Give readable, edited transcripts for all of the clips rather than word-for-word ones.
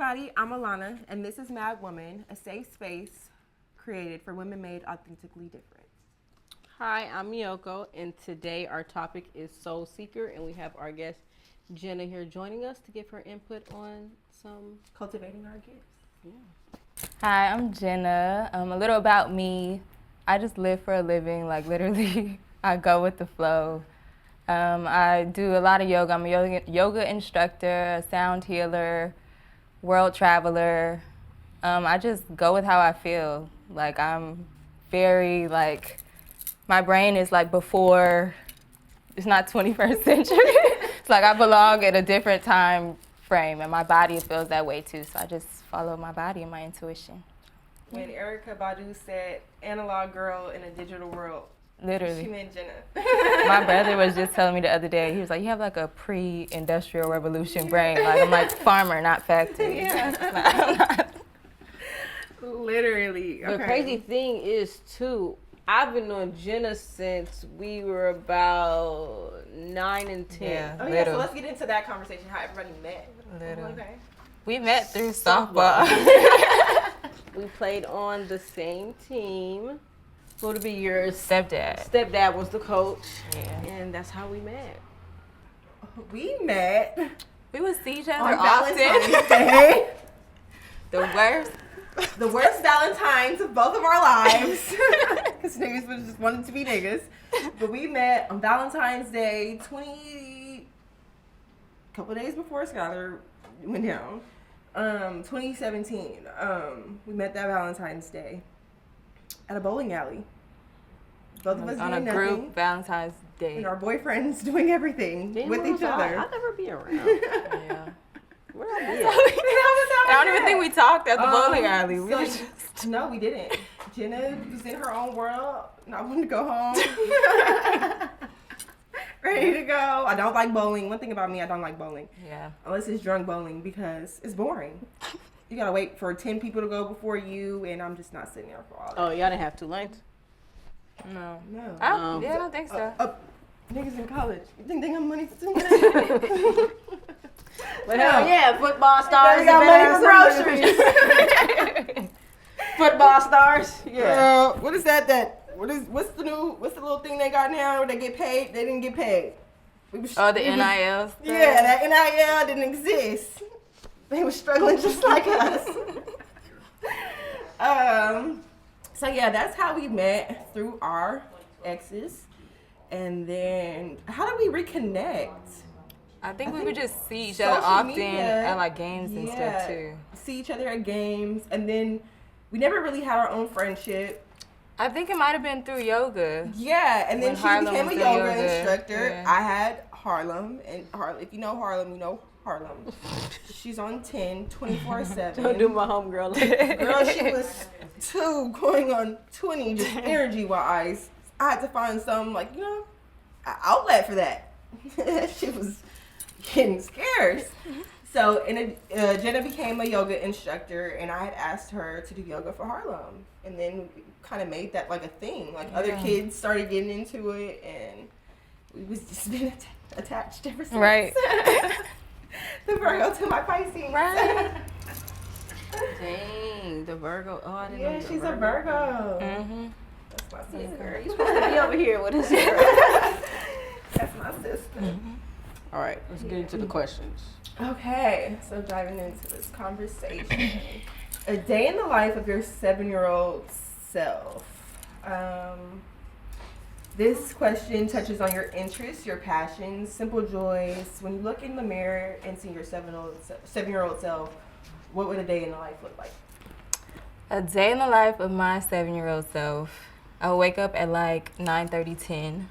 everybody, I'm Alana, and this is M.A.D Woman, a safe space created for women made authentically different. Hi, I'm Miyoko, and today our topic is Soul Seeker, and we have our guest Jenna here joining us to give her input on some Cultivating our gifts. Yeah. Hi, I'm Jenna. A little about me. I just live for a living, like literally, I go with the flow. I do a lot of yoga. I'm a yoga instructor, a sound healer, world traveler. I just go with how I feel. Like I'm very my brain is like before, it's not 21st century. It's like I belong at a different time frame and my body feels that way too. So I just follow my body and my intuition. When Erykah Badu said analog girl in a digital world, literally. She meant Jenna. My brother was just telling me the other day, he was like, you have like a pre-industrial revolution brain. Like I'm like farmer, not factory. Yeah. Literally. The crazy thing is too, I've been knowing Jenna since we were about 9 and 10. Yeah, oh yeah, so let's get into that conversation, how everybody met. Little. Okay. We met through softball. We played on the same team. What would be yours? Stepdad. Stepdad was the coach. Yeah. And that's how we met. We met. We would see each other on often. Valentine's Day. The worst. The worst Valentines of both of our lives. Because niggas was just wanted to be niggas. But we met on Valentine's Day, couple days before Skylar went down. 2017. We met that Valentine's Day at a bowling alley. Both of us on doing a nothing, group Valentine's Day. and our boyfriends doing everything with each other. I'll never be around. Yeah. Where I be at? I don't even think we talked at the bowling alley. We just... No, we didn't. Jenna was in her own world, and I wanted to go home. Ready to go. I don't like bowling. One thing about me, I don't like bowling. Yeah. Unless it's drunk bowling, because it's boring. You gotta wait for 10 people to go before you, and I'm just not sitting there for all that. Oh, y'all didn't have 2 lanes? No. I don't think so. Niggas in college. You think they got money to do that? But hell yeah, football stars They got and money for groceries. Football stars. Yeah. What is that? What's the little thing they got now where they get paid? They didn't get paid. The NIL stuff? Yeah, that NIL didn't exist. They were struggling just like us. So yeah, that's how we met, through our exes. And then how did we reconnect? I think we would just see each other often at like games and stuff too. See each other at games, and then we never really had our own friendship. I think it might have been through yoga. Yeah, and then When she Harlem became a was yoga instructor. Yeah. I had Harlem, and if you know Harlem, you know Harlem. She's on 10, 24/7. Don't do my homegirl. Girl, she was 2 going on 20 just energy-wise. I had to find some, an outlet for that. She was getting scarce. So Jenna became a yoga instructor, and I had asked her to do yoga for Harlem. And then we kind of made that like a thing. Other kids started getting into it, and we was just been attached ever since. Right. The Virgo to my Pisces. Right. Dang, the Virgo. Oh, I didn't know. Yeah, she's a Virgo. Mm-hmm. That's my Yeah, sister. girl, you supposed to be over here with us. Girl. That's my sister. Mm-hmm. All right, let's get into the questions. Okay, so diving into this conversation. A day in the life of your 7-year-old self. This question touches on your interests, your passions, simple joys. When you look in the mirror and see your 7-year-old self, what would a day in the life look like? A day in the life of my 7-year-old self. I'll wake up at 9:30, 10,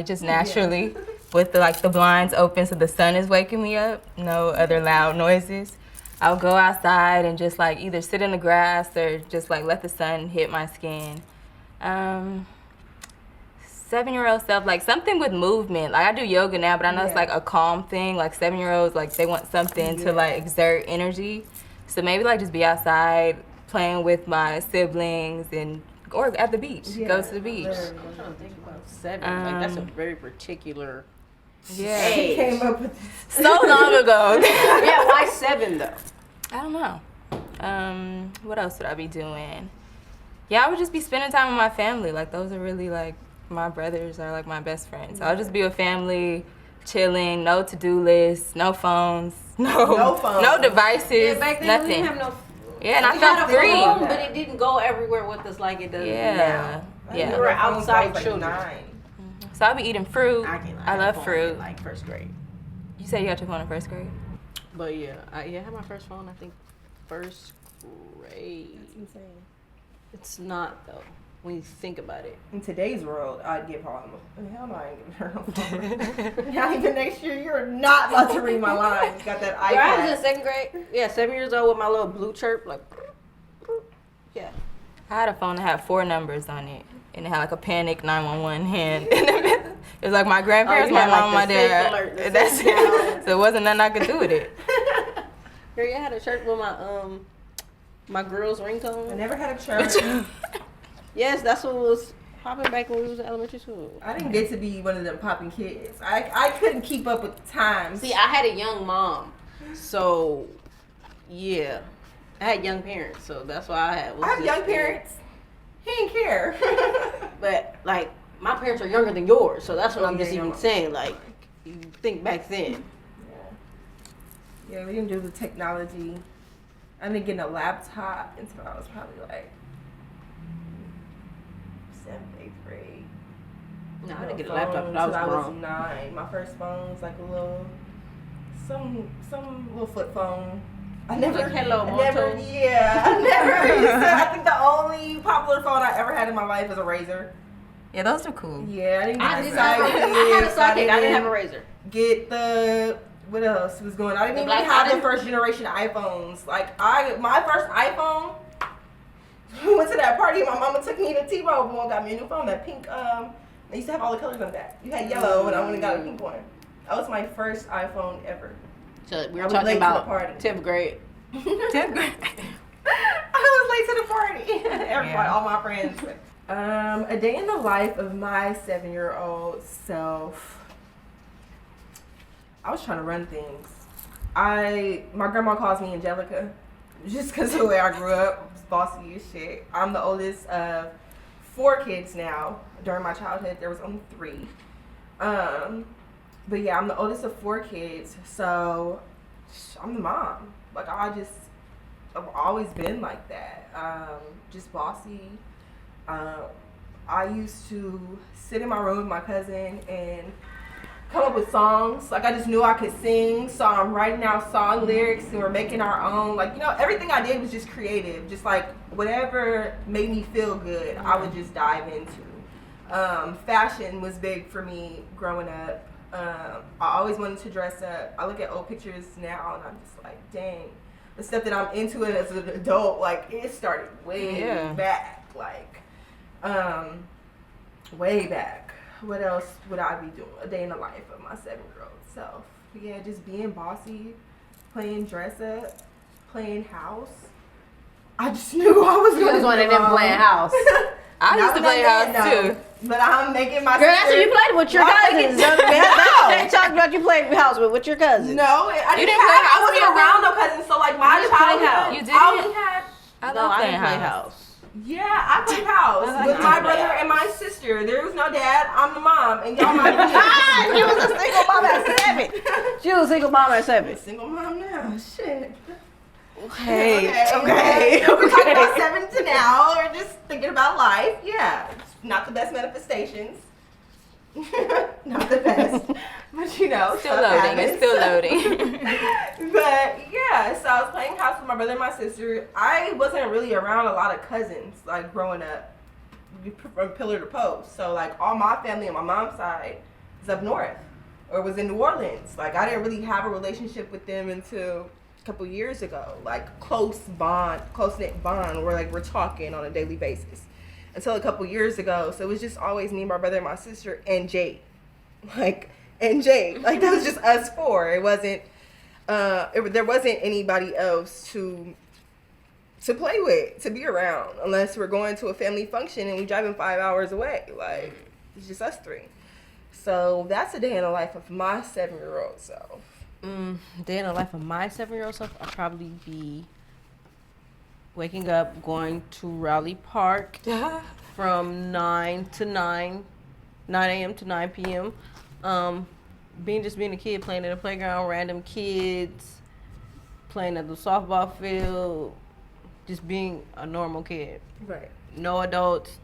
just naturally, with the blinds open so the sun is waking me up. No other loud noises. I'll go outside and just either sit in the grass or just let the sun hit my skin. 7-year-old self, something with movement. I do yoga now, but I know it's a calm thing. 7-year-olds, they want something to exert energy. So maybe just be outside playing with my siblings or at the beach. Go to the beach. I'm trying to think about 7. That's a very particular. Yeah. She came up with So long ago. Yeah, why 7 though? I don't know. What else would I be doing? Yeah, I would just be spending time with my family. Like, those are really, like, my brothers are, like, my best friends. So I'll just be with family, chilling, no to-do lists, no phones, no devices, Yeah, back then nothing. we didn't have no. Yeah, and I We felt had a free. phone, but it didn't go everywhere with us like it does now. Yeah. We were outside like children. 9. So I'll be eating fruit. I love fruit. In, like first grade. You said you got your phone in first grade? But yeah, I had my first phone. I think first grade. That's insane. It's not though. When you think about it. In today's world, I'd give her hell no, I ain't giving her no phone. Not even next year. You're not about to read my lines. Got that iPad. I was in second grade. Yeah, 7 years old with my little blue chirp, like. Yeah. I had a phone that had 4 numbers on it, and it had like a panic 911 hand in the middle. It was like my grandparents, my mom, my dad. And that's it. So it wasn't nothing I could do with it. Girl, I had a shirt with my girl's ringtone. I never had a church. Yes, that's what was popping back when we was in elementary school. I didn't get to be one of them popping kids. I couldn't keep up with the times. See, I had a young mom, so yeah, I had young parents, so that's why I had. I have young parents. He didn't care. But like my parents are younger than yours, so that's what I'm just yeah, even saying. Like, you think back then. Yeah, we didn't do the technology. I didn't get a laptop until I was probably like 7th, 8th grade. No, I didn't get a laptop until I was grown. 9. My first phone was like a little, some little flip phone. I never used it. I think the only popular phone I ever had in my life was a Razor. Yeah, those are cool. Yeah, I didn't get I the had a sidekick. I didn't have a Razor. Get the, what else was going on? I didn't even have the first generation iPhones. Like, my first iPhone, we went to that party and my mama took me to T-Mobile and got me a new phone, that pink, they used to have all the colors on the back. You had yellow and I went and got a pink one. That was my first iPhone ever. So we were talking about 10th grade. 10th grade. I was late to the party. Everybody, all my friends. A day in the life of my 7-year-old self. I was trying to run things. My grandma calls me Angelica, just because of the way I grew up. I was bossy as shit. I'm the oldest of 4 kids now. During my childhood, there was only 3. But yeah, I'm the oldest of 4 kids, so I'm the mom. Like, I've always been like that. Just bossy. I used to sit in my room with my cousin and come up with songs. Like, I just knew I could sing, so I'm writing out song lyrics and we're making our own. Like, you know, everything I did was just creative. Just like whatever made me feel good, I would just dive into. Fashion was big for me growing up. I always wanted to dress up. I look at old pictures now and I'm just like, dang. The stuff that I'm into it as an adult, like, it started way back. Like, way back. What else would I be doing? A day in the life of my 7-year-old self. Yeah, just being bossy, playing dress up, playing house. I just knew I was going to one of them playing house. I used to play house too. But I'm making my Girl, that's what you played with your cousins. They talked about you played house with your cousins. No, I wasn't around no cousins. So like my childhood, you did. I only had. I didn't play house. Yeah, I played house with my brother and my sister. There was no dad. I'm the mom, and y'all my kids. You was a single mom at 7. She was a single mom at 7. Single mom now. Shit. Okay. We're talking about 7 to now, or just thinking about life. Yeah, not the best manifestations. Not the best, but you know, still loading. It's still loading. But yeah, so I was playing house with my brother and my sister. I wasn't really around a lot of cousins like growing up, from pillar to post. So like all my family on my mom's side is up north or was in New Orleans. Like I didn't really have a relationship with them until a couple years ago. Like close knit bond, where like we're talking on a daily basis. Until a couple years ago, so it was just always me, my brother, and my sister, and Jade. Like that was just us 4. It wasn't. There wasn't anybody else to play with, to be around, unless we're going to a family function and we driving 5 hours away. Like it's just us 3. So that's a day in the life of my 7-year-old self. Day in the life of my 7-year-old self, I'll probably be waking up, going to Raleigh Park from 9 a.m. to 9 p.m. Being a kid, playing in the playground, random kids, playing at the softball field, just being a normal kid. Right. No adults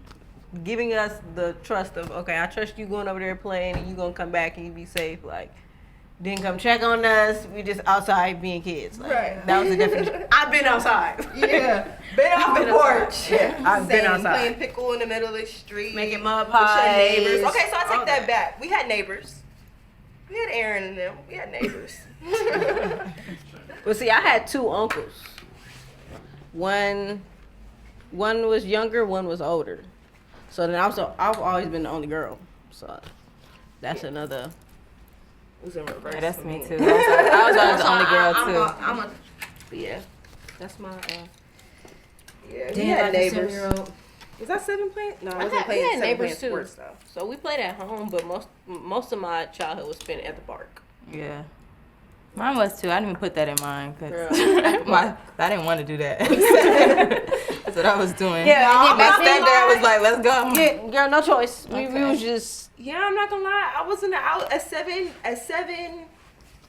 giving us the trust of, okay, I trust you going over there playing and you gonna come back and you be safe. Like, didn't come check on us. We just outside being kids. Like, Right. That was the definition. I've been outside. Yeah. Been off the porch. Yeah, I've been outside. Playing pickle in the middle of the street. Making mud with your pies. neighbors. Okay, so I all take that back. We had neighbors. We had Aaron and them. We had neighbors. Well, see, I had 2 uncles. One was younger, one was older. So then I've always been the only girl. So that's another. It was in reverse. Yeah, that's me too. I was always the only girl too. Yeah, that's my. Yeah, we had neighbors. Was that 7 playing? No, I wasn't We playing had 7 neighbors playing too. sports though. So we played at home, but most of my childhood was spent at the park. Yeah. Mine was too. I didn't even put that in mine because Girl. I didn't want to do that. That's what I was doing. Yeah, my stepdad was like, "Let's go." Yeah, girl, no choice. We Okay. was just. Yeah, I'm not gonna lie. I wasn't out at 7. At 7,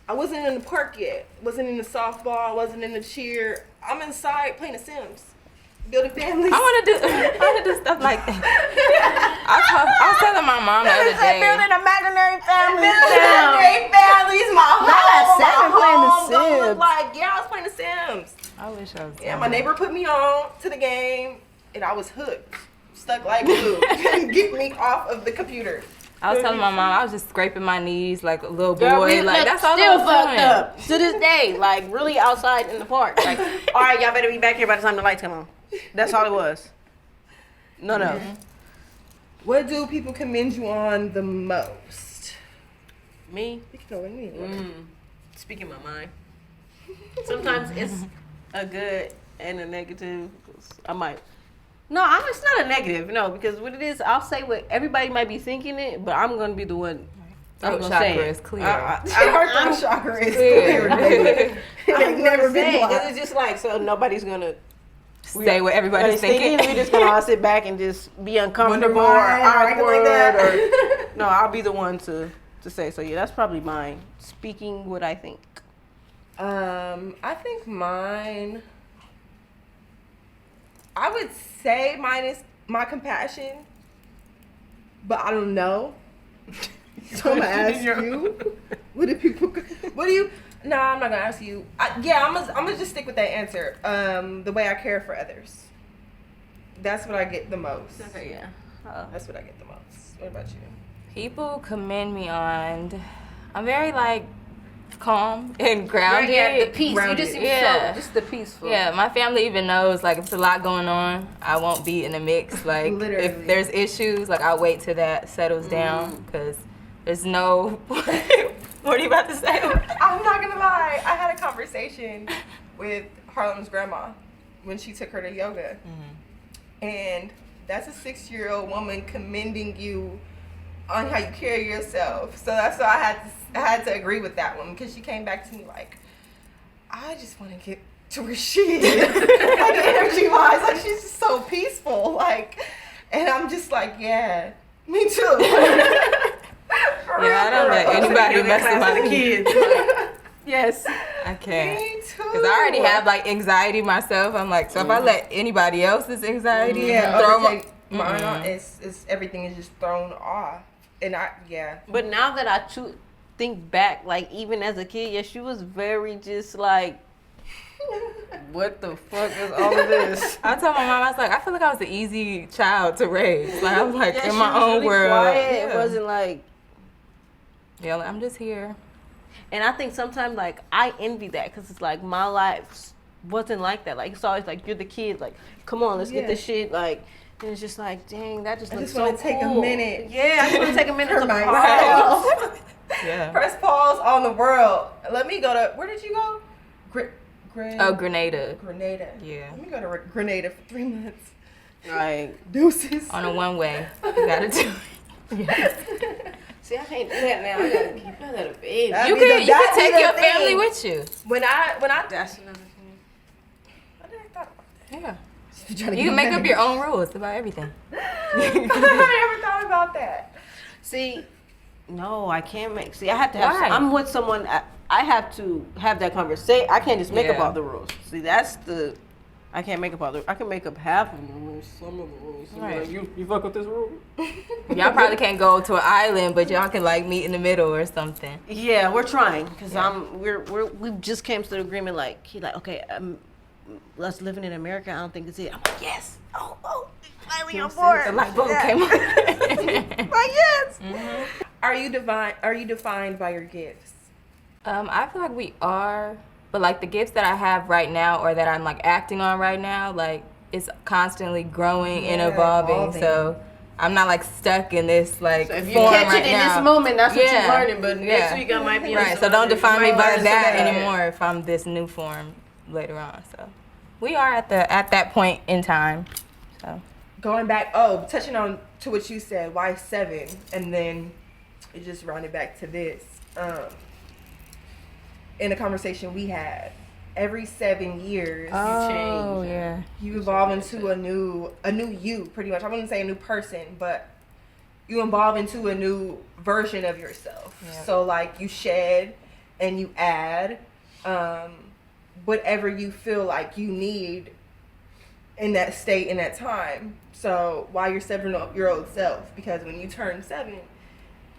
I wasn't in the park yet. Wasn't in the softball. Wasn't in the cheer. I'm inside playing The Sims, building families. I want to do stuff like that. I was telling my mom the other day. Building imaginary families. Imaginary families. My Not at home. 7 My playing The home gonna Sims. look like, yeah, I was playing The Sims. I wish I was. Yeah, my neighbor put me on to the game, and I was hooked, stuck like glue. Couldn't get me off of the computer. I was telling my mom I was just scraping my knees like a little boy. Girl, we like that's all still I was fucked doing. up to this day. Like really outside in the park. Like, all right, y'all better be back here by the time the lights come on. That's all it was. No. What do people commend you on the most? Me. You can go with me. Speaking my mind. Sometimes it's a good and a negative. I might. No, it's not a negative. No, because what it is, I'll say what everybody might be thinking it, but I'm gonna be the one. I'm gonna say Chakra it. is clear. Our throat chakra is clear, baby. I've never been because blocked. it's just like so nobody's gonna Say what everybody's thinking. We just gonna all sit back and just be uncomfortable or why, or anything awkward like that. or no. I'll be the one to say. So yeah, that's probably mine. Speaking what I think. I think mine. I would say mine is my compassion, but I don't know. So I'm gonna ask you. What do people? What do you? No, I'm not gonna ask you. I'm gonna just stick with that answer. The way I care for others. That's what I get the most. Okay, yeah. That's what I get the most. What about you? People commend me on. I'm very like calm and grounded. Yeah, the peace. Grounded. You just Yeah. just the peaceful. Yeah, my family even knows like if there's a lot going on, I won't be in the mix. Like Literally. if there's issues, like I'll wait till that settles down because there's no. What are you about to say? I'm not gonna lie. I had a conversation with Harlem's grandma when she took her to yoga, and that's a 6-year-old woman commending you on how you carry yourself. So that's why I had to agree with that one because she came back to me like, I just want to get to where she is, like energy wise, like she's just so peaceful, like, and I'm just like, yeah, me too. Yeah, I don't let anybody mess with my kids. Yes. I can't. Me too. Because I already have like anxiety myself. I'm like, so if I let anybody else's anxiety throw overtake mine on, it's everything is just thrown off, and But now that I think back, like even as a kid, yeah, she was very just like, what the fuck is all of this? I told my mom, I was like, I feel like I was an easy child to raise. Like I was like Yeah, in she my was own really world. quiet. Yeah. It wasn't like. Yeah, like, I'm just here. And I think sometimes, like, I envy that because it's like my life wasn't like that. Like, it's always like, you're the kid, like, come on, let's get this shit. Like, and it's just like, dang, that just looks so cool. I just want to take a minute. Yeah, I just want to take a minute to myself. pause. Yeah. Press pause on the world. Let me go to, where did you go? Grenada. Grenada. Yeah. Let me go to Grenada for 3 months. Like, Deuces. On a one way. You gotta do it. See, I can't do that now. I gotta keep that a baby. You can take your family with you. When I That's another thing. I never thought about that. Yeah. You can make up your own rules about everything. I never thought about that. See, no, I can't make. See, I have to have. Why? I'm with someone. I have to have that conversation. I can't just make up Yeah. all the rules. See, that's the. I can't make up all the. I can make up half of the rules. Some of the rules. Right. Like, you fuck with this rule. Y'all probably can't go to an island, but y'all can like meet in the middle or something. Yeah, we're trying because we just came to the agreement. Like he like okay, us living in America. I don't think it's it. I'm like yes. Oh, finally on board. The light bulb came on. Like yes. Mm-hmm. Are you defined by your gifts? I feel like we are, but like the gifts that I have right now or that I'm like acting on right now, like it's constantly growing and evolving. So I'm not like stuck in this like So if you form catch right it in now. this moment, that's what Yeah. you're learning. But next week I might be in Right, some so don't other- define you me might by learn that something. anymore if I'm this new form later on. So we are at that point in time. So Going back, touching on to what you said, why 7? And then it just rounded back to this. In a conversation we had, every 7 years oh yeah. you evolve into a new you, pretty much. I wouldn't say a new person, but you evolve into a new version of yourself. Yeah. So like you shed and you add whatever you feel like you need in that state, in that time. So while you're 7-year-old self, because when you turn 7,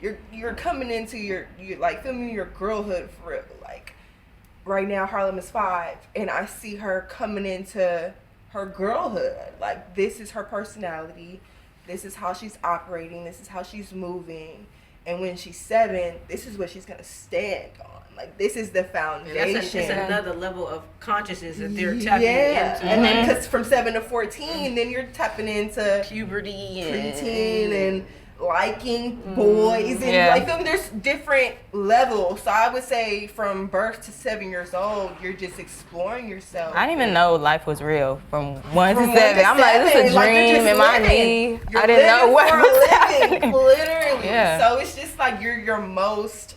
you're coming into your like feeling your girlhood for real. Like right now Harlem is 5 and I see her coming into her girlhood. Like this is her personality, this is how she's operating, this is how she's moving, and when she's 7, this is what she's gonna stand on. Like this is the foundation. It's another level of consciousness that they're tapping into. And then because from 7 to 14, then you're tapping into Puberty preteen and liking boys and like them. There's different levels. So I would say from birth to 7 years old, you're just exploring yourself. I didn't even know life was real from 1 From to 1 7. to I'm like, this is a 7, like, you're dream. just Am I living. me? You're I didn't know living what for a was living, happening. literally. Yeah. So it's just like you're your most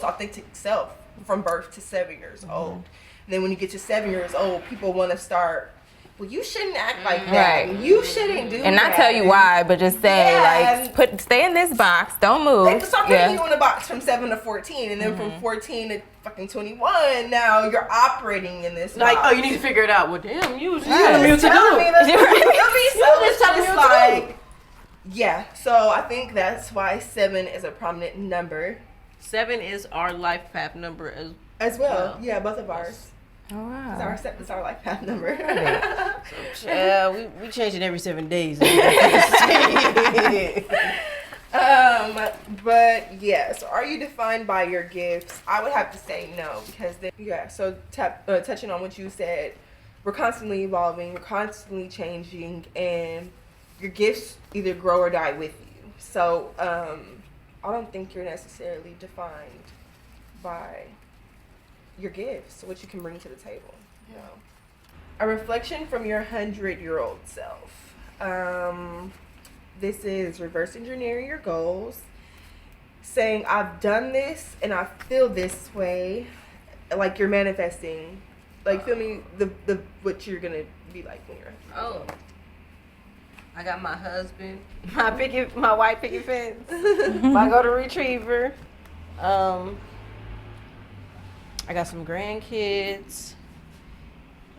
authentic self from birth to 7 years old. And then when you get to 7 years old, people want to start. Well, you shouldn't act like that. Right. You shouldn't do that. And not tell you why, but just say like, stay in this box, don't move. They start putting you in a box from 7 to 14, and then from 14 to fucking 21, now you're operating in this Like, box. oh, you need to figure it out. Well, damn, you Just telling me what to telling me do. that- You just telling me what to do. Yeah, so I think that's why 7 is a prominent number 7 is our life path number as well. Wow. Yeah, both of ours. Oh wow. It's our life path number. Yeah, we change it every 7 days. But yeah, so are you defined by your gifts? I would have to say no, because then, so touching on what you said, we're constantly evolving, we're constantly changing, and your gifts either grow or die with you. So I don't think you're necessarily defined by your gifts, what you can bring to the table. You know? A reflection from your 100-year-old self. This is reverse engineering your goals, saying I've done this and I feel this way, like you're manifesting, like feel me the what you're gonna be like when you're. Oh, I got my husband, my white picket fence, my golden retriever. I got some grandkids.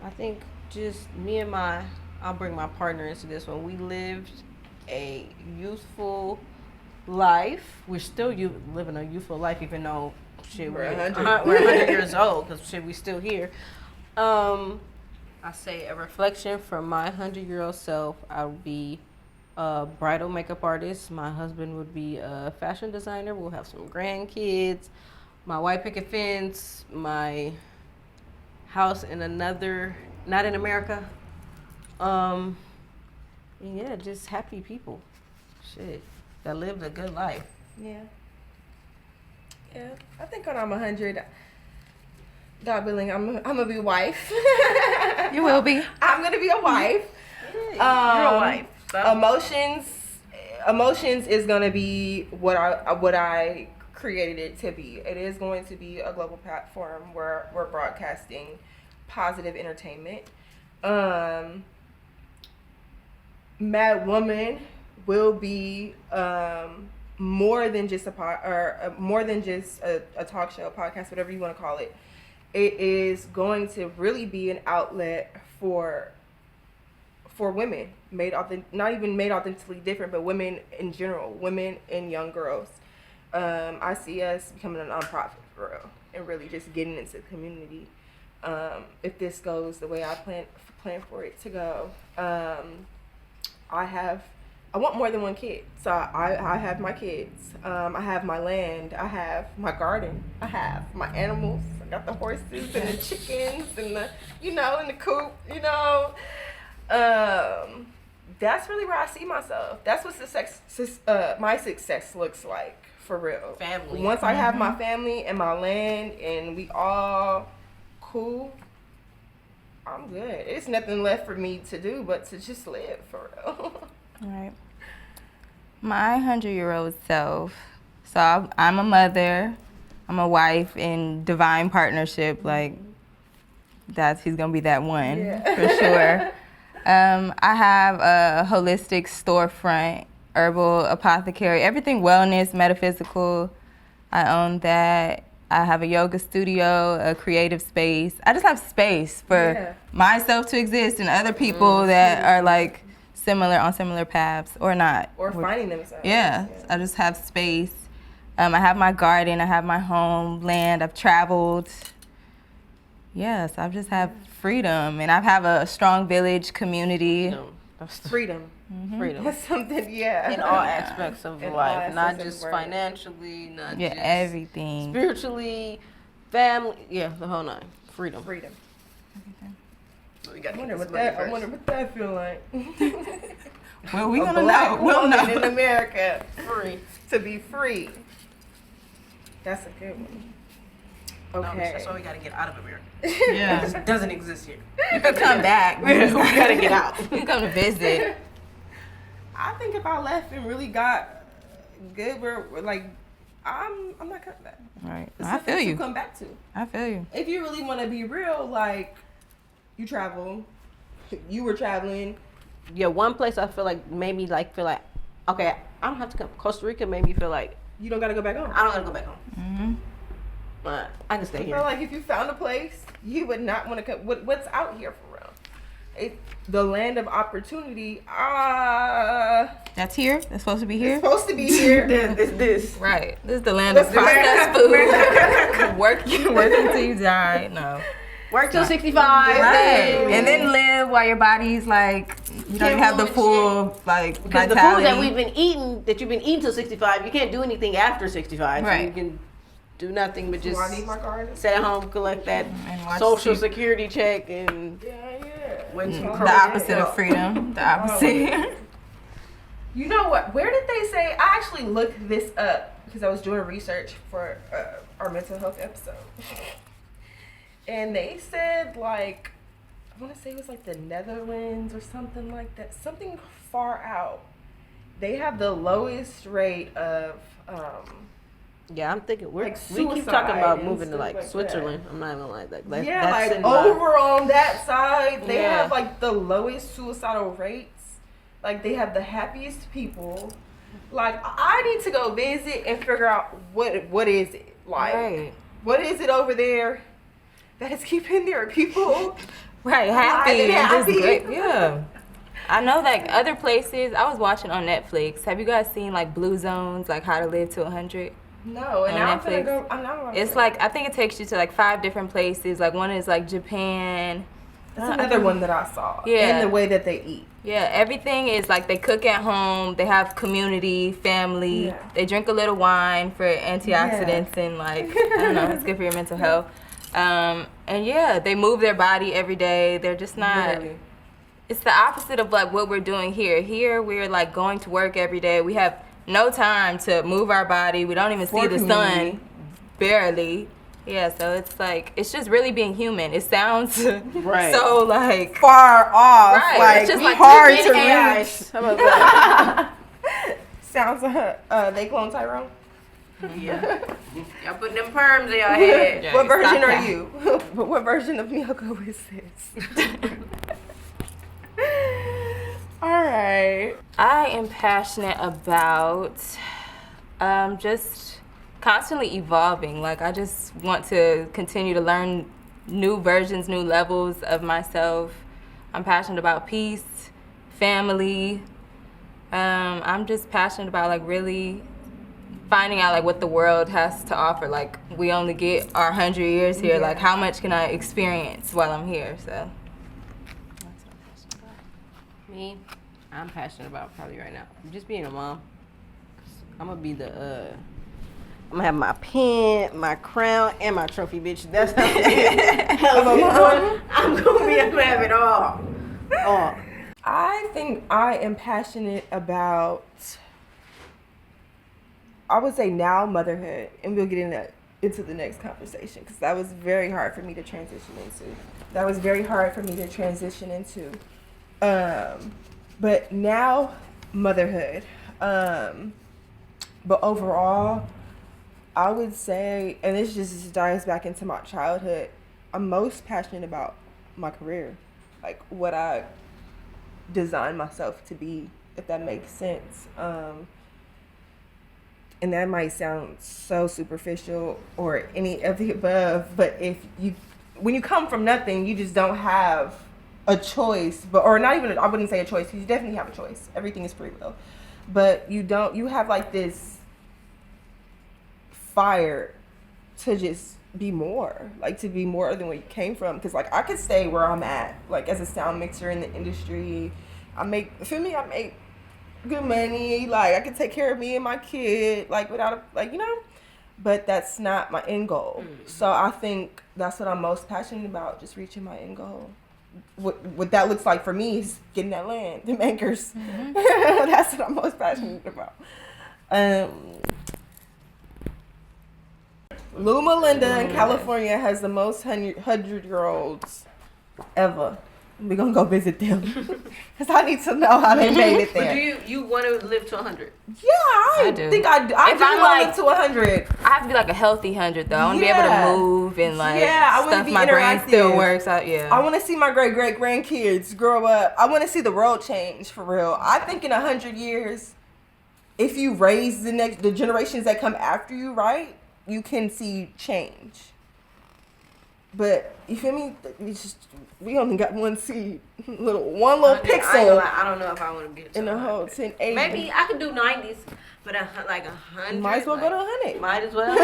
I think just me and I'll bring my partner into this one. We lived a youthful life. We're still living a youthful life, even though shit, we're 100 years old, because shit, we still here. I say a reflection from my 100-year-old self. I would be a bridal makeup artist. My husband would be a fashion designer. We'll have some grandkids. My white picket fence. My house in another, not in America. And yeah, just happy people. Shit, that lived a good life. Yeah. Yeah, I think when I'm 100, God willing, I'm gonna be a wife. You will be. I'm gonna be a wife. Yeah, you're a wife. So. Emotions Emotions is gonna be what I created it to be. It is going to be a global platform where we're broadcasting positive entertainment. M.A.D Woman will be more than just more than just a talk show, podcast, whatever you want to call it. It is going to really be an outlet for women, not even made authentically different, but women in general, women and young girls. I see us becoming a nonprofit for real and really just getting into the community. If this goes the way I plan for it to go, I want more than one kid. So I have my kids. I have my land. I have my garden. I have my animals. I got the horses and the chickens and the, in the coop, That's really where I see myself. That's what my success looks like, for real. Family. Once I have my family and my land and we all cool, I'm good. It's nothing left for me to do but to just live, for real. All right. My 100-year-old self. So I'm a mother. I'm a wife in divine partnership. Like, he's gonna be that one for sure. I have a holistic storefront, herbal apothecary, everything wellness, metaphysical. I own that. I have a yoga studio, a creative space. I just have space for myself to exist and other people that are like on similar paths or not. Or finding themselves. Yeah, I just have space. I have my garden. I have my home, land. I've traveled. Yes, I just have freedom, and I have a strong village community. Freedom. Mm-hmm. Freedom. That's something, in all aspects of life, not just financially, not just everything. Spiritually, family, the whole nine. Freedom. Freedom. I wonder what that feel like. Well, we gonna know. We'll know. In America, free to be free. That's a good one. Okay. That's why we gotta get out of America. Yeah. It doesn't exist here. You can come back. We gotta get out. You can come to visit. I think if I left and really got good, we're like, I'm not coming back. Right. I feel you. Come back to. I feel you. If you really want to be real, like, you travel, you were traveling. Yeah, one place I feel like okay, I don't have to come. Costa Rica made me feel like you don't gotta go back home. I don't gotta go back home. Mm-hmm. But I can stay here. I feel like if you found a place, you would not want to come. What's out here for real? The land of opportunity. That's here. That's supposed to be here. It's supposed to be here. This. Right. This is the land of processed food. Work until you die. No. Work till 65. Right. And then live while your body's like, you don't even have the full like because vitality. the food that you've been eating till 65, you can't do anything after 65. Right. So you can do nothing but just stay at home, collect that social security check, and win some the opposite of freedom. The opposite. You know what? Where did they say? I actually looked this up because I was doing research for our mental health episode. And they said, like, I want to say it was like the Netherlands or something like that. Something far out. They have the lowest rate of yeah, I'm thinking we keep talking about moving to like Switzerland. I'm not even like that. That's over on that side, they have like the lowest suicidal rates. Like, they have the happiest people. Like, I need to go visit and figure out what is it like. What is it over there that is keeping their people happy and happy. Just great. Yeah. I know, like, other places. I was watching on Netflix. Have you guys seen like Blue Zones, like How to Live to 100? No, and now I'm gonna go. It's like, I think it takes you to like 5 different places. Like, one is like Japan. That's another one that I saw. Yeah. And the way that they eat. Yeah, everything is like they cook at home. They have community, family. Yeah. They drink a little wine for antioxidants and like, I don't know, it's good for your mental health. And yeah, they move their body every day. They're just not. Literally. It's the opposite of like what we're doing here. Here we're like going to work every day. We have no time to move our body. We don't even see the sun, barely. Yeah, so it's like, it's just really being human. It sounds so like far off, right. like, It's just like hard to AI. reach. How about that? sounds they clone Tyrone. Yeah. Y'all putting them perms in your head. Yeah, What version stop are that. you? What version of Miyako is this? All right. I am passionate about just constantly evolving. Like, I just want to continue to learn new versions, new levels of myself. I'm passionate about peace, family. I'm just passionate about like really finding out like what the world has to offer. Like, we only get our 100 years here. Yeah. Like, how much can I experience while I'm here? So that's what I'm passionate about. Me, I'm passionate about probably right now just being a mom. 'Cause I'm gonna be the I'm gonna have my pen, my crown, and my trophy, bitch. That's how I'm gonna have it all. All. I think I am passionate about, I would say now, motherhood, and we'll get into the next conversation because that was very hard for me to transition into. But now, motherhood. But overall, I would say, and this just dives back into my childhood, I'm most passionate about my career, like what I designed myself to be, if that makes sense. And that might sound so superficial or any of the above, but when you come from nothing, you just don't have a choice, or not even, I wouldn't say a choice, you definitely have a choice. Everything is free will. But you have like this fire to just be more, like to be more than where you came from. Because like I could stay where I'm at, like as a sound mixer in the industry. I make good money, like I can take care of me and my kid, like without but that's not my end goal. So I think that's what I'm most passionate about, just reaching my end goal. What that looks like for me is getting that land, them anchors. That's what I'm most passionate about. Luma Linda in California has the most 100-year-olds ever. We're gonna go visit them because I need to know how they made it there. But do you want to live to 100? Yeah, I do. think I do. I If do I'm want to like- live to 100. I have to be like a healthy 100 though. I want to be able Yeah. to move and like Yeah, I wanna stuff. be My brain still interactive. works out. Yeah. I want to see my great grandkids grow up. I want to see the world change for real. I think in 100 years, if you raise the generations that come after you right, you can see change. But you feel me? We only got one seed, one little pixel I don't know if I want to get to in the 100. whole 1080. Maybe I could do 90s, but like 100. Might as well go to 100. Might as well.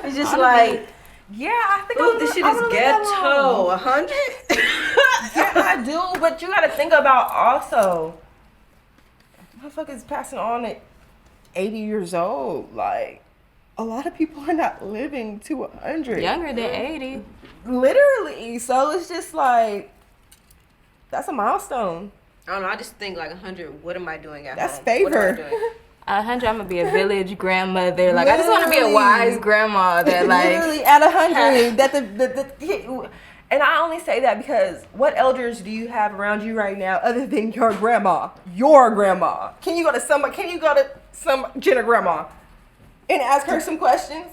It's just like, Yeah, I think oh, this shit is ghetto. 100? Yeah, I do, but you gotta think about also, motherfuckers passing on at 80 years old. Like, a lot of people are not living to 100. Younger than 80. Literally. So it's just like, that's a milestone. I don't know. I just think like 100. What am I doing at That's home? favor. What am I doing? 100, I'm gonna be a village grandmother. Like, I just want to be a wise grandma that like. Literally at 100. That the and I only say that because what elders do you have around you right now other than your grandma? Your grandma. Can you go to some Jenna grandma and ask her some questions?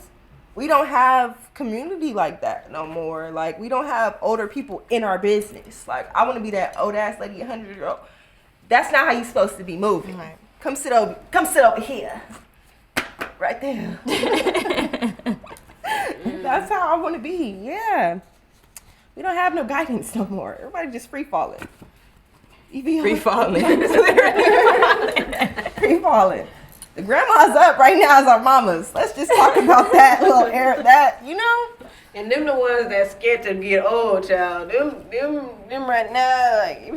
We don't have community like that no more. Like, we don't have older people in our business. Like, I want to be that old ass lady, 100-year-old. That's not how you're supposed to be moving. Right. Come sit over here. Right there. That's how I want to be. Yeah. We don't have no guidance no more. Everybody just free falling. Free falling. Free falling. The grandma's up right now as our mamas. Let's just talk about that little era. That, you know. And them the ones that scared to get old, child. Them right now, like, if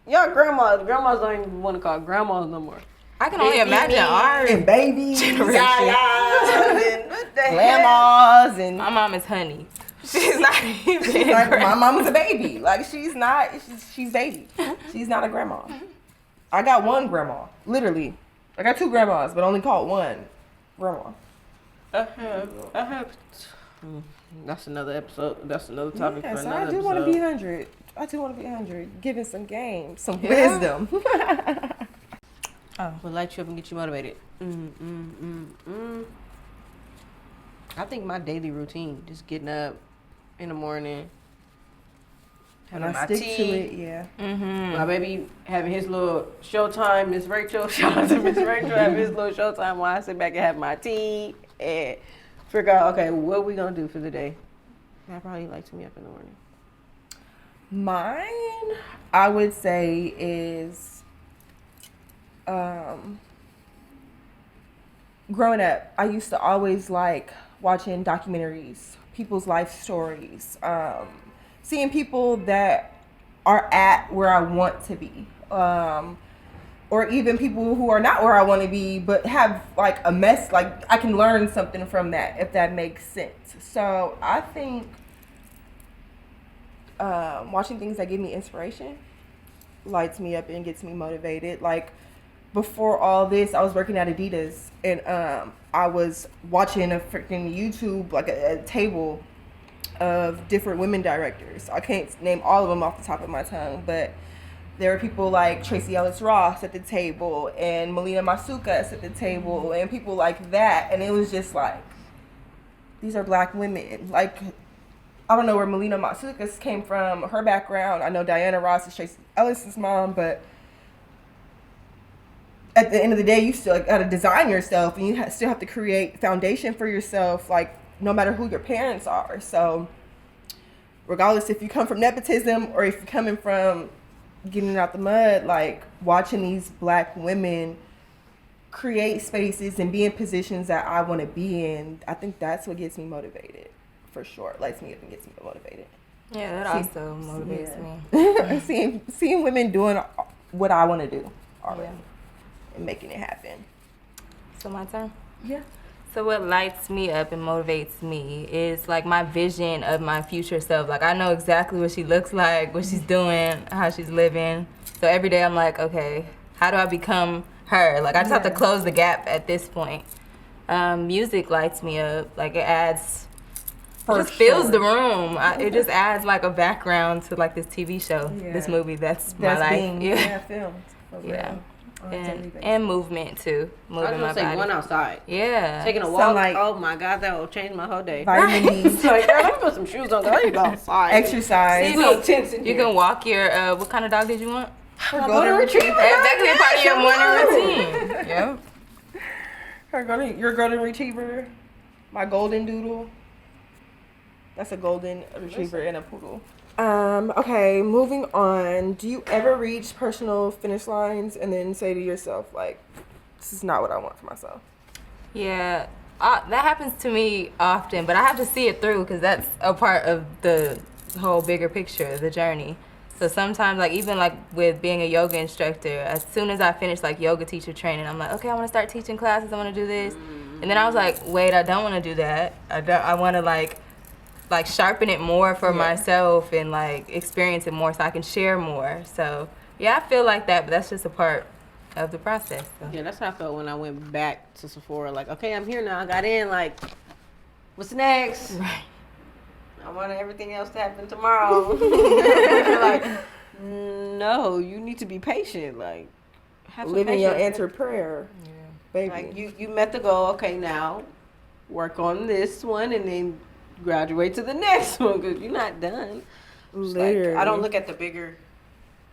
y'all grandmas don't even want to call grandmas no more. I can only imagine our And babies. generation. And what the heck? Grandmas and My mom is honey. She's not even. like, my mama's a baby. Like, she's baby. She's not a grandma. I got one grandma. Literally. I got two grandmas, but only called one grandma. I have. That's another episode. That's another topic Yeah, for so another I do episode. want to be 100. I do want to be 100. Giving some game, some wisdom. What lights you up and get you motivated? I think my daily routine, just getting up in the morning, having my stick tea. to it, yeah. My baby having his little showtime. Miss Rachel, shout out to Miss Rachel, having his little showtime while I sit back and have my tea and figure out, okay, what we gonna do for the day. That probably lights me up in the morning. Mine, I would say, is growing up, I used to always like watching documentaries, people's life stories, seeing people that are at where I want to be, or even people who are not where I want to be, but have like a mess. Like I can learn something from that, if that makes sense. So I think watching things that give me inspiration lights me up and gets me motivated. Like before all this, I was working at Adidas, and I was watching a freaking YouTube, like a table of different women directors. I can't name all of them off the top of my tongue, but there were people like Tracy Ellis Ross at the table, and Melina Masukas at the table, and people like that. And it was just like, these are black women. Like, I don't know where Melina Masukas came from, her background. I know Diana Ross is Tracy Ellis's mom, but at the end of the day, you still got to design yourself, and you still have to create foundation for yourself, like no matter who your parents are. So regardless if you come from nepotism or if you're coming from getting out the mud, like watching these black women create spaces and be in positions that I want to be in, I think that's what gets me motivated, for sure. Lights me up and gets me motivated. Yeah, that also motivates me. Seeing women doing what I want to do already and making it happen. So my turn? Yeah. So what lights me up and motivates me is like my vision of my future self. Like I know exactly what she looks like, what she's doing, how she's living. So every day I'm like, okay, how do I become her? Like I just have to close the gap at this point. Music lights me up. Like it adds, it just fills the room. It just adds like a background to like this TV show, this movie. That's my life. Filmed. Yeah. And movement too. Moving I was my gonna say body. going outside. Yeah. Taking a walk. Like, oh my God, that will change my whole day. Vitamin D. Like, girl, let me put some shoes on. Girl, I need to go outside. Exercise. You can walk your, what kind of dog did you want? Her golden retriever. That's definitely a part of your morning routine. Yeah. Your golden retriever. My golden doodle. That's a golden retriever and a poodle. Okay, moving on. Do you ever reach personal finish lines and then say to yourself, like, this is not what I want for myself? Yeah, that happens to me often, but I have to see it through because that's a part of the whole bigger picture, the journey. So sometimes, like, even like with being a yoga instructor, as soon as I finish like yoga teacher training, I'm like, okay, I want to start teaching classes, I want to do this. And then I was like, wait, I don't want to do that. I want to like sharpen it more for myself and like experience it more so I can share more. So yeah, I feel like that, but that's just a part of the process. So. Yeah, that's how I felt when I went back to Sephora. Like, okay, I'm here now. I got in. Like, what's next? Right. I want everything else to happen tomorrow. Like, no, you need to be patient. Like, have some living your patience. answered prayer, baby. Like, you met the goal. Okay, now work on this one and then graduate to the next one because you're not done. Literally. Like, I don't look at the bigger.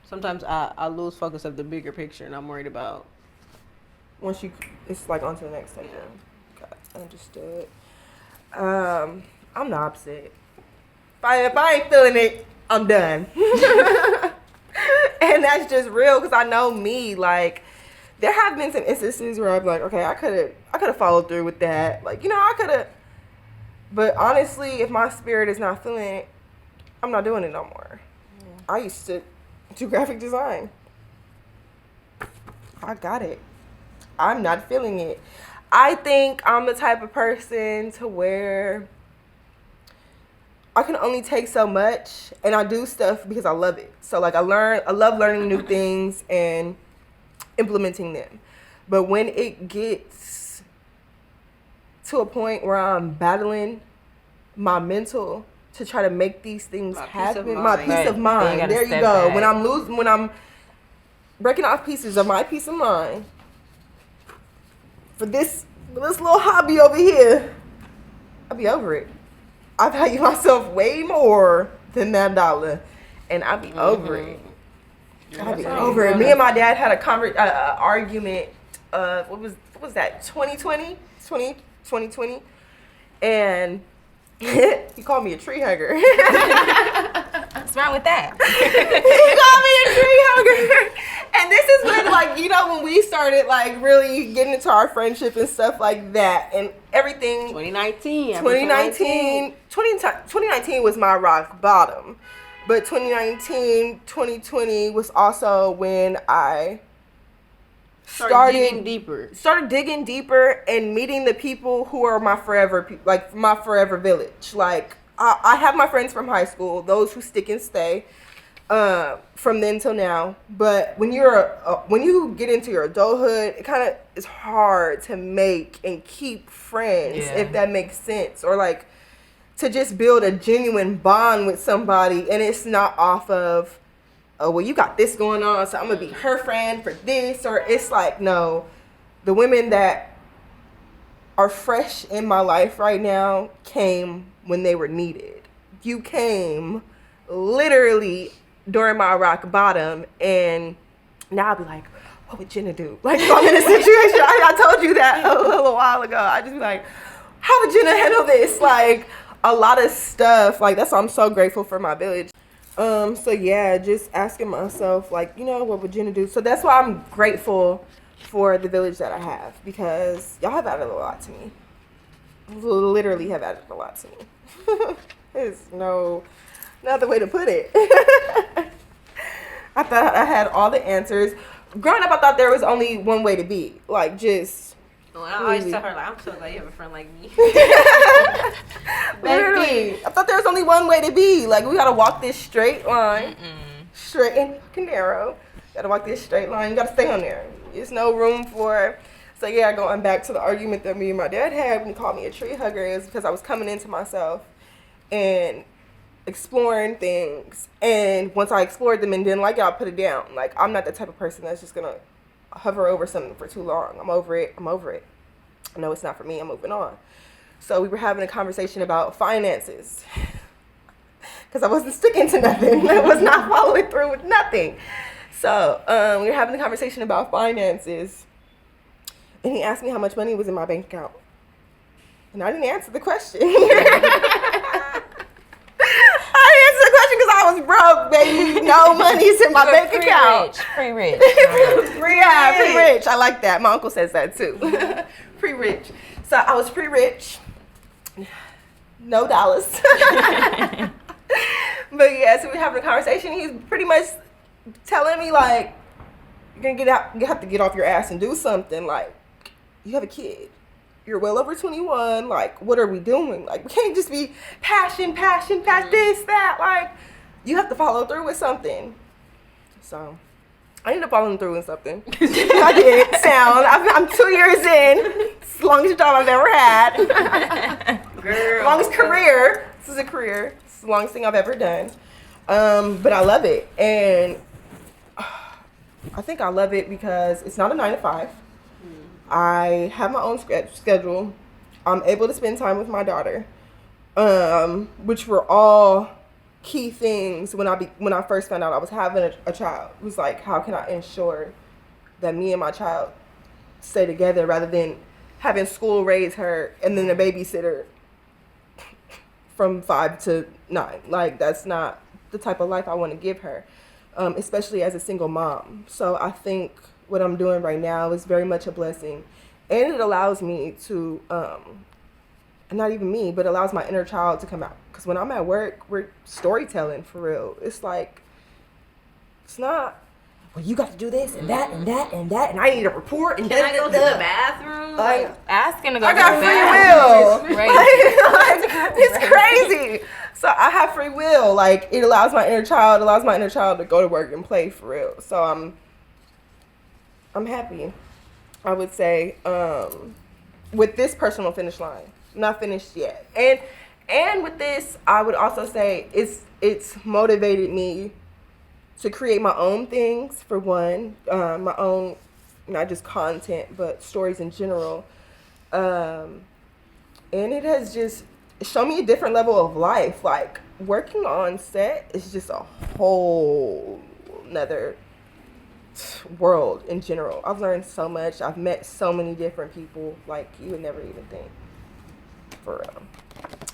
Sometimes I lose focus of the bigger picture, and I'm worried about. Once it's like on to the next thing. Yeah. Got understood. I'm the opposite. If I ain't feeling it, I'm done. And that's just real because I know me. Like, there have been some instances where I'm like, okay, I could have followed through with that. Like, I could have. But honestly, if my spirit is not feeling it, I'm not doing it no more. Yeah. I used to do graphic design. I got it. I'm not feeling it. I think I'm the type of person to where I can only take so much, and I do stuff because I love it. So like I love learning new things and implementing them. But when it gets to a point where I'm battling my mental to try to make these things happen, my peace of mind. There you go. Back. When I'm breaking off pieces of my peace of mind for this little hobby over here, I'll be over it. I value myself way more than that dollar, and I'll be over it. I'll be over it. Me and my dad had a argument. What was that? 2020, and he called me a tree hugger. What's wrong with that? He called me a tree hugger. And this is when, like, you know, when we started, like, really getting into our friendship and stuff like that. And everything. 2019 was my rock bottom. But 2020 was also when I started digging deeper and meeting the people who are my forever village. Like, I have my friends from high school, those who stick and stay, from then till now. But when you get into your adulthood, it kind of is hard to make and keep friends, if that makes sense, or like to just build a genuine bond with somebody, and it's not off of, oh, well, you got this going on, so I'm gonna be her friend for this, or it's like, no, the women that are fresh in my life right now came when they were needed. You came literally during my rock bottom, and now I'll be like, what would Jenna do? Like, if I'm in a situation, I told you that a little while ago. I just be like, how would Jenna handle this? Like, a lot of stuff. Like, that's why I'm so grateful for my village. So yeah, just asking myself, like, you know, what would Jenna do? So that's why I'm grateful for the village that I have, because y'all have added a lot to me. Literally have added a lot to me. There's no other way to put it. I thought I had all the answers. Growing up, I thought there was only one way to be. Like, just... Well, I always tell her, like, I'm so glad you have a friend like me. Literally. I thought there was only one way to be. Like, we gotta walk this straight line. Straight and fucking narrow. Gotta walk this straight line. You gotta stay on there. There's no room for... So, yeah, going back to the argument that me and my dad had when he called me a tree hugger, is because I was coming into myself and exploring things. And once I explored them and didn't like it, I put it down. Like, I'm not the type of person that's just gonna hover over something for too long. I'm over it. No, it's not for me. I'm moving on. So we were having a conversation about finances, because I wasn't sticking to nothing. I was not following through with nothing. So we were having a conversation about finances, and he asked me how much money was in my bank account, and I didn't answer the question. Because I was broke, baby. No money's in my bank account. Free rich. Free rich. I like that. My uncle says that too. Free rich. So I was free rich. No dollars. But yeah, so we're having a conversation. He's pretty much telling me, like, you're gonna you have to get off your ass and do something. Like, you have a kid. You're well over 21. Like, what are we doing? Like, we can't just be passion, this, that. Like, you have to follow through with something. So, I ended up following through with something. I did. I'm 2 years in. It's the longest job I've ever had. Girl. Longest career. This is a career. It's the longest thing I've ever done. But I love it. And I think I love it because it's not a 9 to 5. I have my own schedule. I'm able to spend time with my daughter, which were all key things when I first found out I was having a child. It was like, how can I ensure that me and my child stay together rather than having school raise her and then a babysitter from 5 to 9. Like, that's not the type of life I want to give her, especially as a single mom. So I think what I'm doing right now is very much a blessing, and it allows me to, not even me, but allows my inner child to come out. Because when I'm at work, we're storytelling for real. It's like, it's not, well, you got to do this and that and that and that, and I need a report and Can I go to the bathroom? Like, Asking to go I to got the free bathroom. will. It's crazy. So I have free will. Like, it allows my inner child to go to work and play for real. So I'm happy, I would say, with this personal finish line. I'm not finished yet. And with this, I would also say it's motivated me to create my own things, for one, my own not just content, but stories in general. And it has just shown me a different level of life. Like, working on set is just a whole nother world in general. I've learned so much. I've met so many different people, like, you would never even think. For real.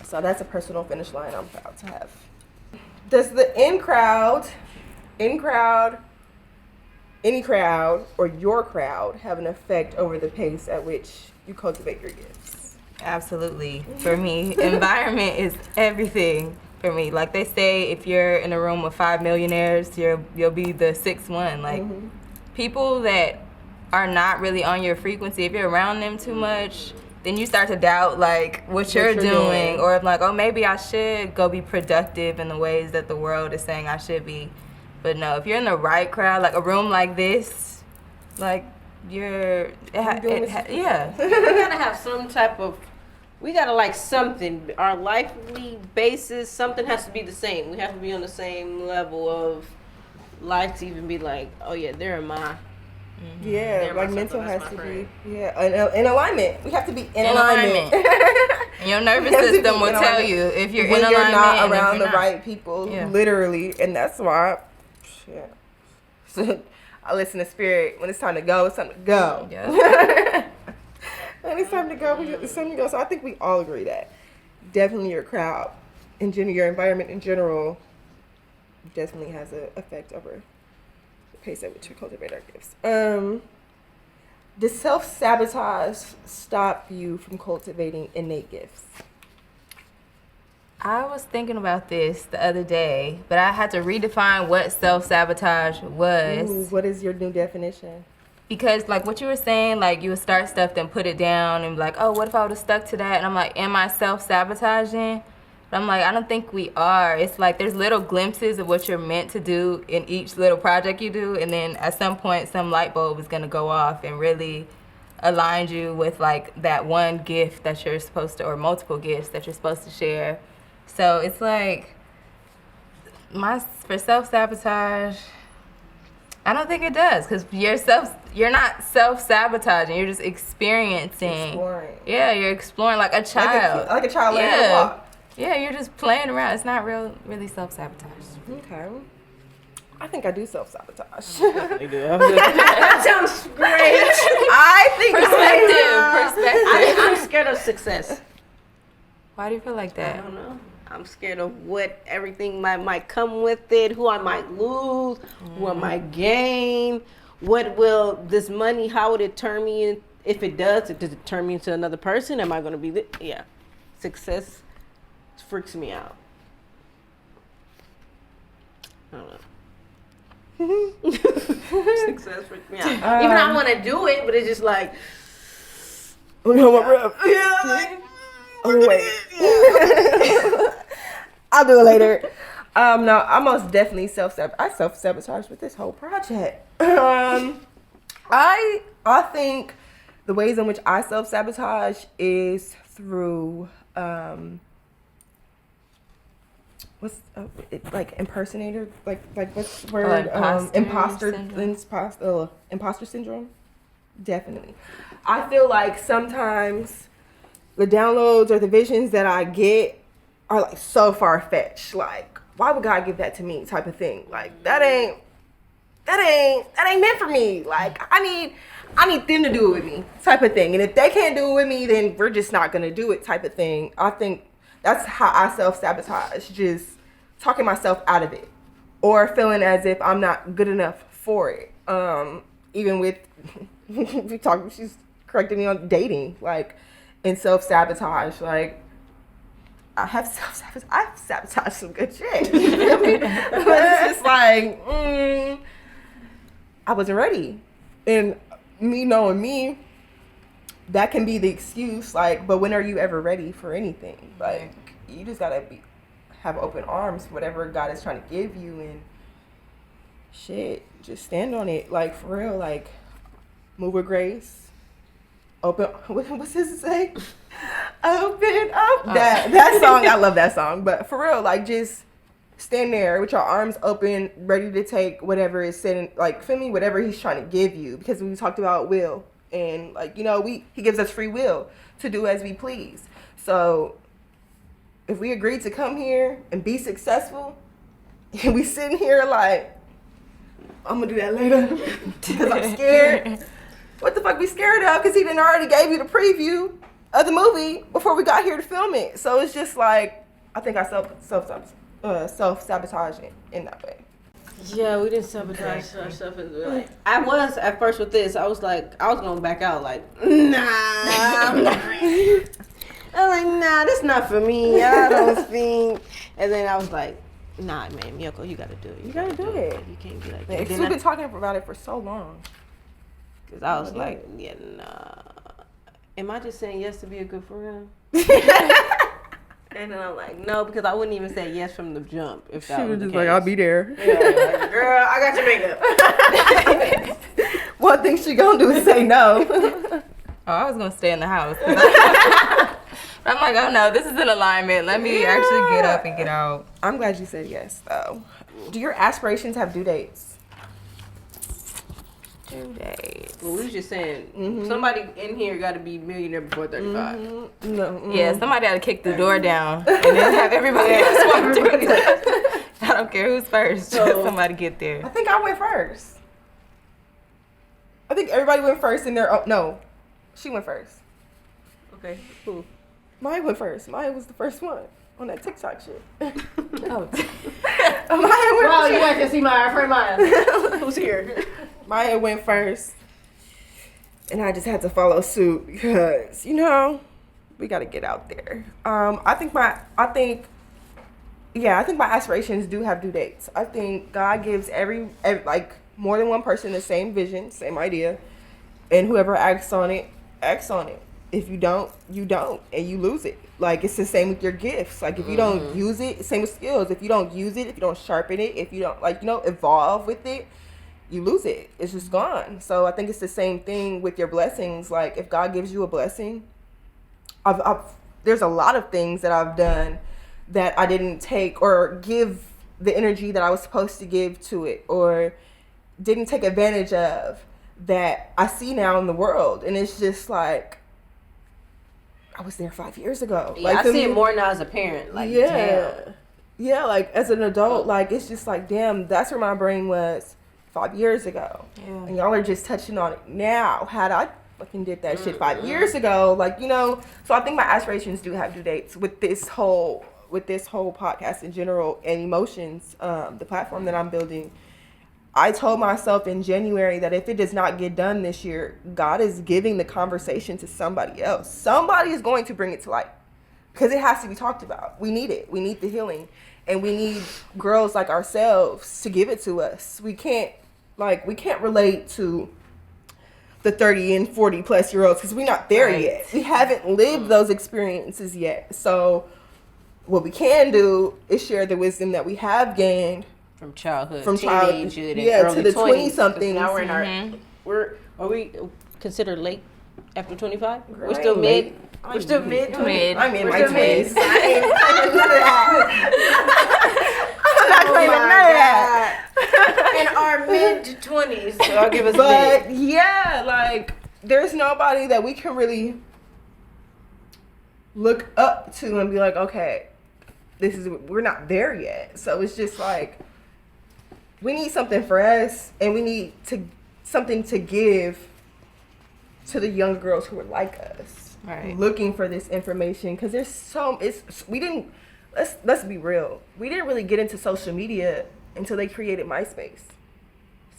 So that's a personal finish line I'm proud to have. Does the any crowd, or your crowd have an effect over the pace at which you cultivate your gifts? Absolutely. For me, environment is everything for me. Like they say, if you're in a room with 5 millionaires, you'll be the sixth one. Like, people that are not really on your frequency, if you're around them too much, then you start to doubt, like, what you're doing. Or if, like, oh, maybe I should go be productive in the ways that the world is saying I should be. But no, if you're in the right crowd, like a room like this, like, yeah. We gotta have some type of, we gotta like something. Our lively basis, something has to be the same. We have to be on the same level of life to even be like, oh yeah, they're in my. Yeah, like mental has to be in alignment. We have to be in alignment. And your nervous system will tell you if you're when in you're alignment not and around if you're the not. right people, literally. And that's why, so I listen to spirit. When it's time to go, it's time to go. Yeah. When it's time to go, it's time to go. So I think we all agree that definitely your crowd, in general, your environment in general, definitely has an effect over the pace at which we cultivate our gifts. Does self-sabotage stop you from cultivating innate gifts? I was thinking about this the other day, but I had to redefine what self-sabotage was. Ooh, what is your new definition? Because, like, what you were saying, like, you would start stuff, then put it down, and be like, oh, what if I would have stuck to that? And I'm like, am I self-sabotaging? But I'm like, I don't think we are. It's like there's little glimpses of what you're meant to do in each little project you do, and then at some point, some light bulb is going to go off and really align you with, like, that one gift that you're supposed to, or multiple gifts that you're supposed to share. So it's like, for self-sabotage, I don't think it does, because you're not self-sabotaging. You're just experiencing. Exploring. Yeah, you're exploring like a child. Like a child learning to walk. Yeah, you're just playing around. It's not really self-sabotage. Okay. I think I do self-sabotage. Definitely do. That sounds great. I think Perspective. I'm scared of success. Why do you feel like that? I don't know. I'm scared of what everything might come with it, who I might lose, who I might gain, what will this money, how would it turn me in, if it does it turn me into another person? Am I going to be, success freaks me out. I don't know. Success freaks me out. Even I want to do it, but it's just like, oh wait. I'll do it later. No, I most definitely self-sabotage with this whole project. I think the ways in which I self-sabotage is through like impersonator, like what's the word? Imposter syndrome. Definitely. I feel like sometimes the downloads or the visions that I get are like so far-fetched. Like, why would God give that to me, type of thing. Like, that ain't meant for me. Like, I need them to do it with me, type of thing. And if they can't do it with me, then we're just not gonna do it, type of thing. I think that's how I self-sabotage, just talking myself out of it, or feeling as if I'm not good enough for it. Even with she's correcting me on dating, like, and self-sabotage. Like, I have sabotaged some good shit. You feel me? But it's just like, I wasn't ready. And me knowing me, that can be the excuse. Like, but when are you ever ready for anything? Like, you just gotta have open arms for whatever God is trying to give you, and shit, just stand on it. Like, for real, like, move with grace. Open, what's this say? Open up. That song, I love that song. But for real, like, just stand there with your arms open, ready to take whatever is sitting, like, feel me, whatever he's trying to give you. Because we talked about will, and like, you know, he gives us free will to do as we please. So if we agree to come here and be successful, and we sitting here like, I'm gonna do that later because I'm scared. What the fuck we scared of? Because he done already gave you the preview of the movie before we got here to film it. So it's just like, I think I self-sabotage in that way. Yeah, we didn't sabotage ourselves. Like, I was at first with this. I was gonna back out. Like, nah, I'm not. I'm like, nah, this not for me. I don't think. And then I was like, nah, man, Miyoko, you gotta do it. You gotta do it. You can't be like that. We've been talking about it for so long. Because I was like, yeah, nah. Am I just saying yes to be a good friend? And then I'm like, no, because I wouldn't even say yes from the jump if that was the case. Like, I'll be there. Yeah, like, girl, I got your makeup. One thing she gonna do is say no. Oh, I was gonna stay in the house. I'm like, oh no, this is in alignment. Let me actually get up and get out. I'm glad you said yes, though. Do your aspirations have due dates? Due dates. Well, we was just saying, somebody in here got to be millionaire before 35. No. Yeah, somebody had to kick the door down and then have everybody else walk through it. I don't care who's first. So- Somebody get there. I think I went first. I think everybody went first in their. Oh no, she went first. Okay, cool. Maya went first. Maya was the first one on that TikTok shit. Oh. Maya went Well, first. you guys can see my friend Maya. Who's here? Maya went first, and I just had to follow suit because, you know, we got to get out there. I think my aspirations do have due dates. I think God gives every like more than one person the same vision, same idea, and whoever acts on it. If you don't, you don't, and you lose it. Like, it's the same with your gifts. Like, if you don't use it, same with skills. If you don't use it, if you don't sharpen it, if you don't, like, you know, evolve with it, you lose it. It's just gone. So I think it's the same thing with your blessings. Like, if God gives you a blessing, there's a lot of things that I've done that I didn't take or give the energy that I was supposed to give to it, or didn't take advantage of, that I see now in the world. And it's just like, I was there 5 years ago. Yeah, like, I see it more now as a parent. Like, yeah. damn. Yeah, like, as an adult, like, it's just like, damn, that's where my brain was 5 years ago. Yeah. And y'all are just touching on it now. Had I fucking did that shit 5 years ago, like, you know. So I think my aspirations do have due dates with this whole podcast in general, and emotions, the platform that I'm building. I told myself in January that if it does not get done this year, God is giving the conversation to somebody else. Somebody is going to bring it to light, because it has to be talked about. We need it. We need the healing, and we need girls like ourselves to give it to us. We can't relate to the 30 and 40 plus year olds, because we're not there yet. We haven't lived those experiences yet. So what we can do is share the wisdom that we have gained From childhood, teenagehood, and early to the 20s, 20-somethings. Now we're in our, are we considered late after 25? We're Right. still Late. mid. We're still mid. I'm in We're my still mid. 20s. I ain't claiming none of that. I'm not claiming none of that. In our mid to 20s, so I'll give us But mid. yeah, like, there's nobody that we can really look up to and be like, okay, we're not there yet. So it's just like, we need something for us, and we need something to give to the young girls who are like us, Right. looking for this information. Because let's be real, we didn't really get into social media until they created MySpace.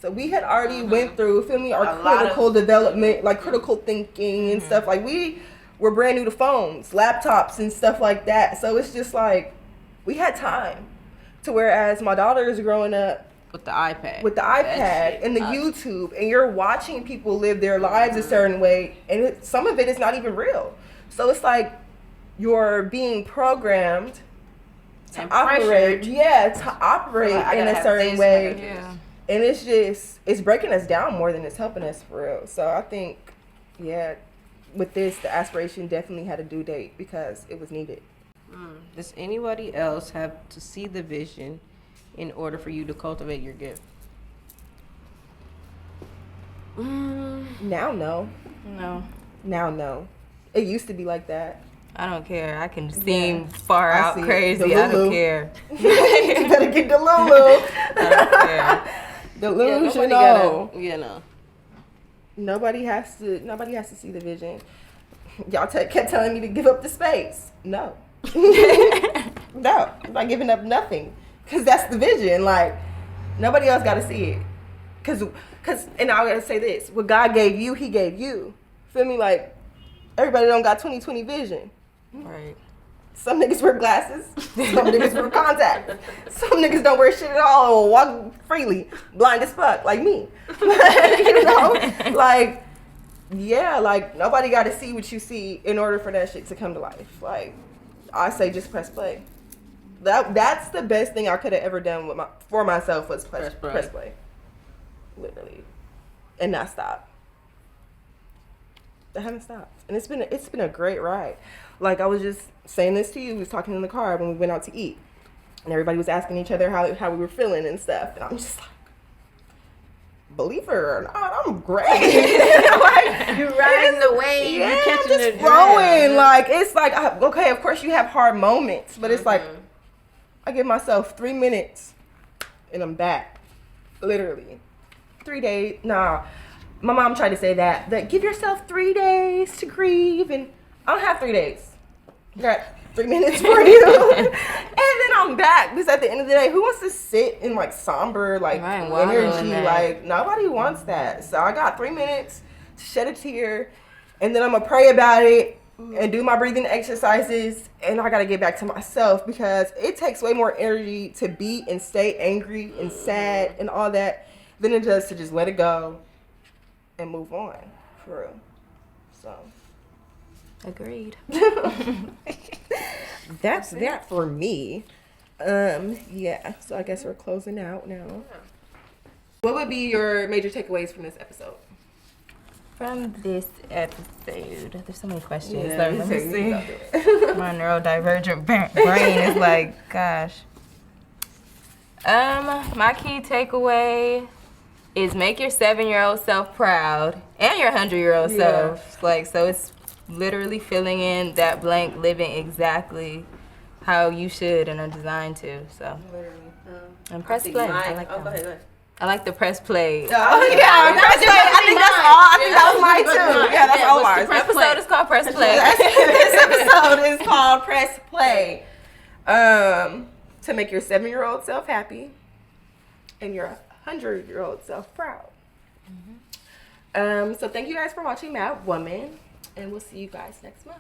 So we had already went through, feel me, our critical development, like critical thinking and stuff. Like, we were brand new to phones, laptops, and stuff like that. So it's just like, we had time. To whereas my daughter is growing up With the iPad. and the YouTube, and you're watching people live their lives a certain way, and some of it is not even real. So it's like, you're being programmed to operate in a certain way. Yeah. And it's breaking us down more than it's helping us, for real. So I think, yeah, with this, the aspiration definitely had a due date because it was needed. Does anybody else have to see the vision in order for you to cultivate your gift? Now, no. No, Now, no. It used to be like that. I don't care. I can seem far I out see it. crazy. The I don't Lulu. care. You better get the Lulu. I don't care. Delusional. No. Nobody has to see the vision. Y'all kept telling me to give up the space. No. No. I'm not giving up nothing. Because that's the vision. Like, nobody else got to see it. Because, and I got to say this. What God gave you, he gave you. Feel me? Like, everybody don't got 20/20 vision. Right. Some niggas wear glasses. Some niggas wear contact. Some niggas don't wear shit at all or walk freely, blind as fuck, like me. You know? Like, yeah, like, nobody got to see what you see in order for that shit to come to life. Like, I say just press play. That's the best thing I could have ever done for myself was press play. Literally. And not stop. I haven't stopped. And it's been a great ride. Like, I was just saying this to you, we was talking in the car when we went out to eat. And everybody was asking each other how we were feeling and stuff. And I'm just like, believe it or not, I'm great. Like, You're riding the wave. yeah, You're I'm catching just the flowing. drift. Like, it's like, okay, of course you have hard moments, but it's like, I give myself 3 minutes and I'm back. Literally. 3 days. Nah. My mom tried to say that give yourself 3 days to grieve, and I don't have 3 days. I got 3 minutes for you. And then I'm back. Because at the end of the day, who wants to sit in like somber, like energy? Like, nobody wants that. So I got 3 minutes to shed a tear, and then I'm gonna pray about it and do my breathing exercises, and I gotta get back to myself because it takes way more energy to be and stay angry and sad and all that than it does to just let it go and move on, for real. So, Agreed. that's that for me. Yeah. So I guess we're closing out now. What would be your major takeaways from this episode? From this episode, there's so many questions. Yeah, Let me see. it. My neurodivergent brain is like, gosh. My key takeaway is make your 7-year-old self proud and your 100-year-old self. Like, so it's literally filling in that blank, living exactly how you should and are designed to. So, and press play. I like that. Go ahead. I like the press play. Oh, yeah, press play. I think that's all. I think that was mine too. Yeah, that's all ours. This episode is called Press Play. This episode is called Press Play. To make your 7-year-old self happy and your 100-year-old self proud. So thank you guys for watching M.A.D Woman, and we'll see you guys next month.